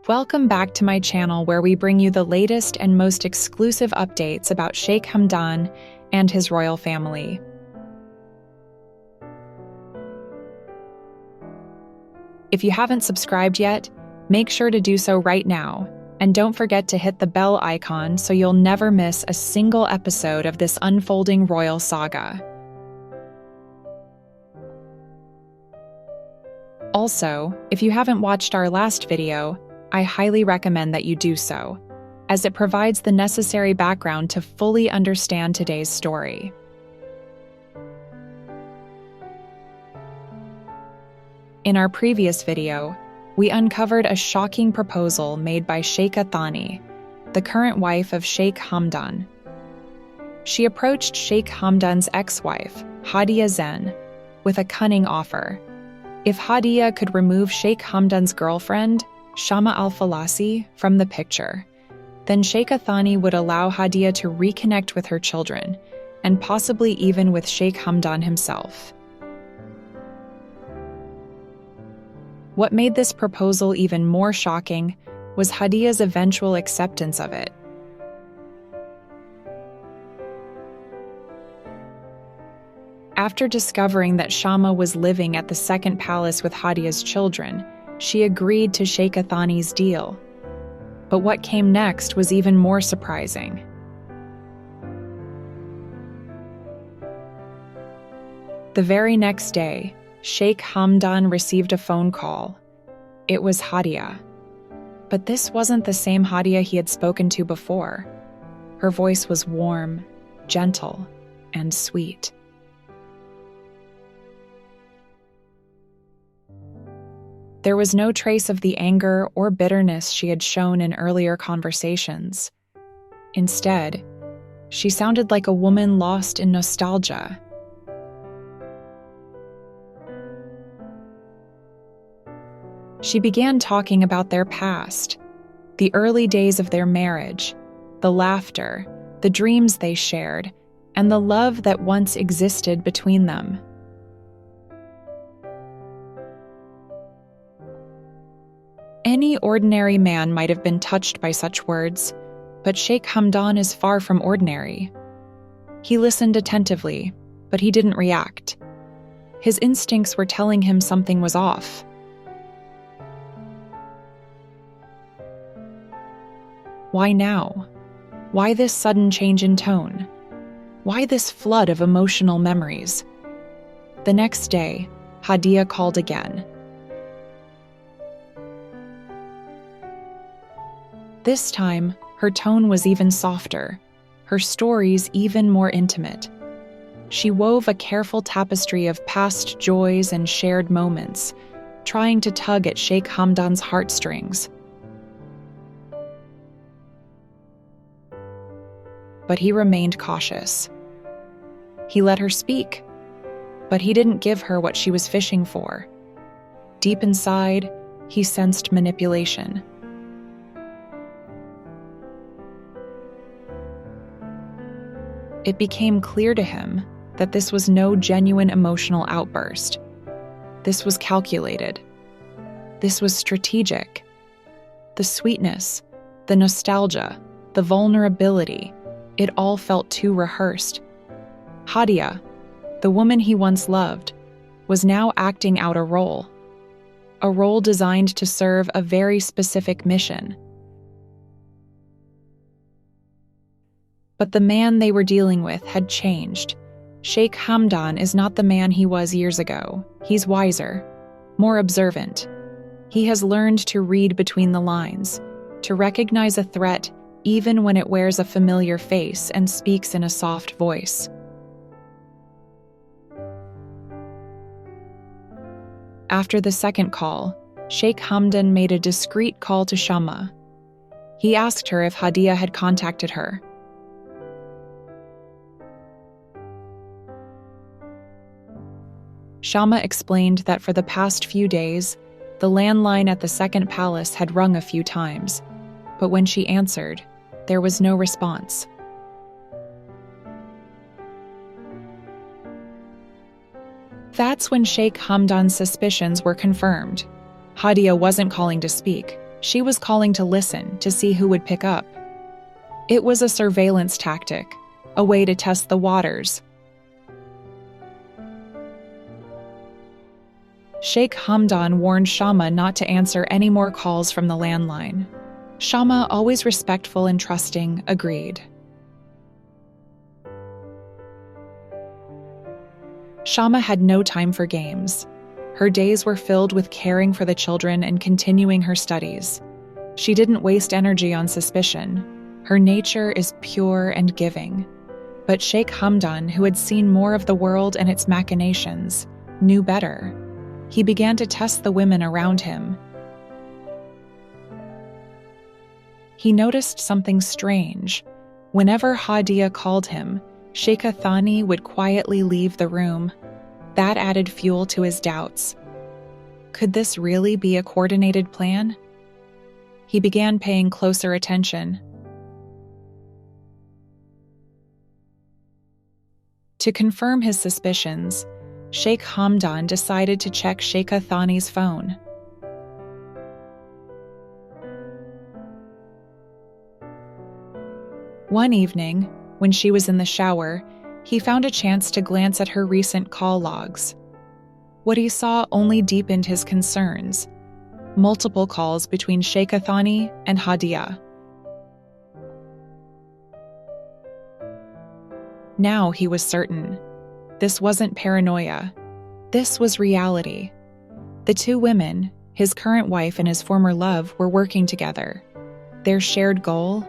Welcome back to my channel where we bring you the latest and most exclusive updates about Sheikh Hamdan and his royal family. If you haven't subscribed yet, make sure to do so right now, and don't forget to hit the bell icon so you'll never miss a single episode of this unfolding royal saga. Also, if you haven't watched our last video, I highly recommend that you do so, as it provides the necessary background to fully understand today's story. In our previous video, we uncovered a shocking proposal made by Sheikha Thani, the current wife of Sheikh Hamdan. She approached Sheikh Hamdan's ex-wife, Hadia Zen, with a cunning offer. If Hadia could remove Sheikh Hamdan's girlfriend, Shama al-Falasi, from the picture, then Sheikha Thani would allow Hadia to reconnect with her children, and possibly even with Sheikh Hamdan himself. What made this proposal even more shocking was Hadia's eventual acceptance of it. After discovering that Shama was living at the second palace with Hadia's children, she agreed to Sheikha Thani's deal. But what came next was even more surprising. The very next day, Sheikh Hamdan received a phone call. It was Hadia. But this wasn't the same Hadia he had spoken to before. Her voice was warm, gentle, and sweet. There was no trace of the anger or bitterness she had shown in earlier conversations. Instead, she sounded like a woman lost in nostalgia. She began talking about their past, the early days of their marriage, the laughter, the dreams they shared, and the love that once existed between them. Any ordinary man might have been touched by such words, but Sheikh Hamdan is far from ordinary. He listened attentively, but he didn't react. His instincts were telling him something was off. Why now? Why this sudden change in tone? Why this flood of emotional memories? The next day, Hadia called again. This time, her tone was even softer, her stories even more intimate. She wove a careful tapestry of past joys and shared moments, trying to tug at Sheikh Hamdan's heartstrings. But he remained cautious. He let her speak, but he didn't give her what she was fishing for. Deep inside, he sensed manipulation. It became clear to him that this was no genuine emotional outburst. This was calculated. This was strategic. The sweetness, the nostalgia, the vulnerability, it all felt too rehearsed. Hadia, the woman he once loved, was now acting out a role designed to serve a very specific mission. But the man they were dealing with had changed. Sheikh Hamdan is not the man he was years ago. He's wiser, more observant. He has learned to read between the lines, to recognize a threat even when it wears a familiar face and speaks in a soft voice. After the second call, Sheikh Hamdan made a discreet call to Shama. He asked her if Hadia had contacted her. Shama explained that for the past few days, the landline at the second palace had rung a few times, but when she answered, there was no response. That's when Sheikh Hamdan's suspicions were confirmed. Hadia wasn't calling to speak. She was calling to listen to see who would pick up. It was a surveillance tactic, a way to test the waters. Sheikh Hamdan warned Shama not to answer any more calls from the landline. Shama, always respectful and trusting, agreed. Shama had no time for games. Her days were filled with caring for the children and continuing her studies. She didn't waste energy on suspicion. Her nature is pure and giving. But Sheikh Hamdan, who had seen more of the world and its machinations, knew better. He began to test the women around him. He noticed something strange. Whenever Hadia called him, Sheikh Thani would quietly leave the room. That added fuel to his doubts. Could this really be a coordinated plan? He began paying closer attention. To confirm his suspicions, Sheikh Hamdan decided to check Sheikh Thani's phone. One evening, when she was in the shower, he found a chance to glance at her recent call logs. What he saw only deepened his concerns. Multiple calls between Sheikh Thani and Hadia. Now he was certain. This wasn't paranoia. This was reality. The two women, his current wife and his former love, were working together. Their shared goal?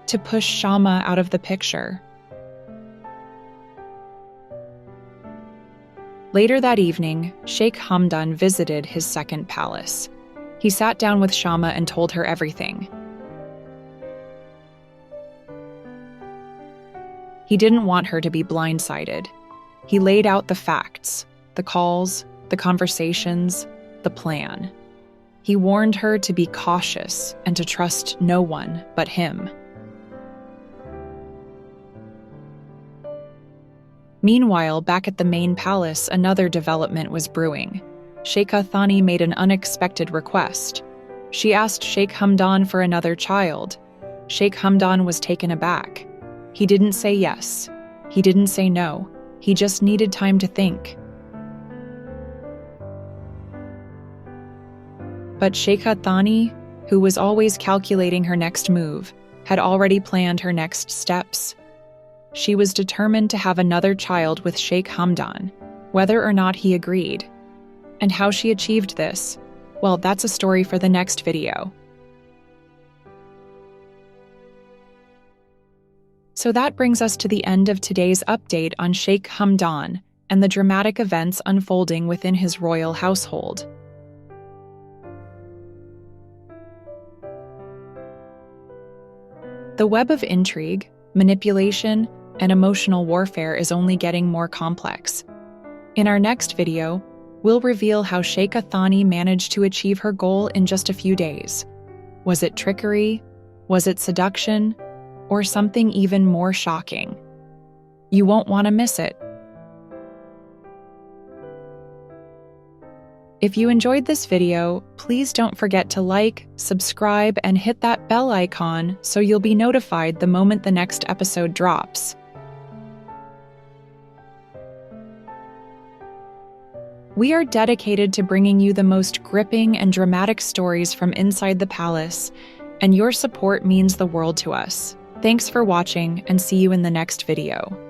To push Shama out of the picture. Later that evening, Sheikh Hamdan visited his second palace. He sat down with Shama and told her everything. He didn't want her to be blindsided. He laid out the facts, the calls, the conversations, the plan. He warned her to be cautious and to trust no one but him. Meanwhile, back at the main palace, another development was brewing. Sheikh Thani made an unexpected request. She asked Sheikh Hamdan for another child. Sheikh Hamdan was taken aback. He didn't say yes. He didn't say no. He just needed time to think. But Sheikh Thani, who was always calculating her next move, had already planned her next steps. She was determined to have another child with Sheikh Hamdan, whether or not he agreed. And how she achieved this, well, that's a story for the next video. So that brings us to the end of today's update on Sheikh Hamdan and the dramatic events unfolding within his royal household. The web of intrigue, manipulation, and emotional warfare is only getting more complex. In our next video, we'll reveal how Sheikh Thani managed to achieve her goal in just a few days. Was it trickery? Was it seduction? Or something even more shocking? You won't want to miss it. If you enjoyed this video, please don't forget to like, subscribe, and hit that bell icon so you'll be notified the moment the next episode drops. We are dedicated to bringing you the most gripping and dramatic stories from inside the palace, and your support means the world to us. Thanks for watching, and see you in the next video.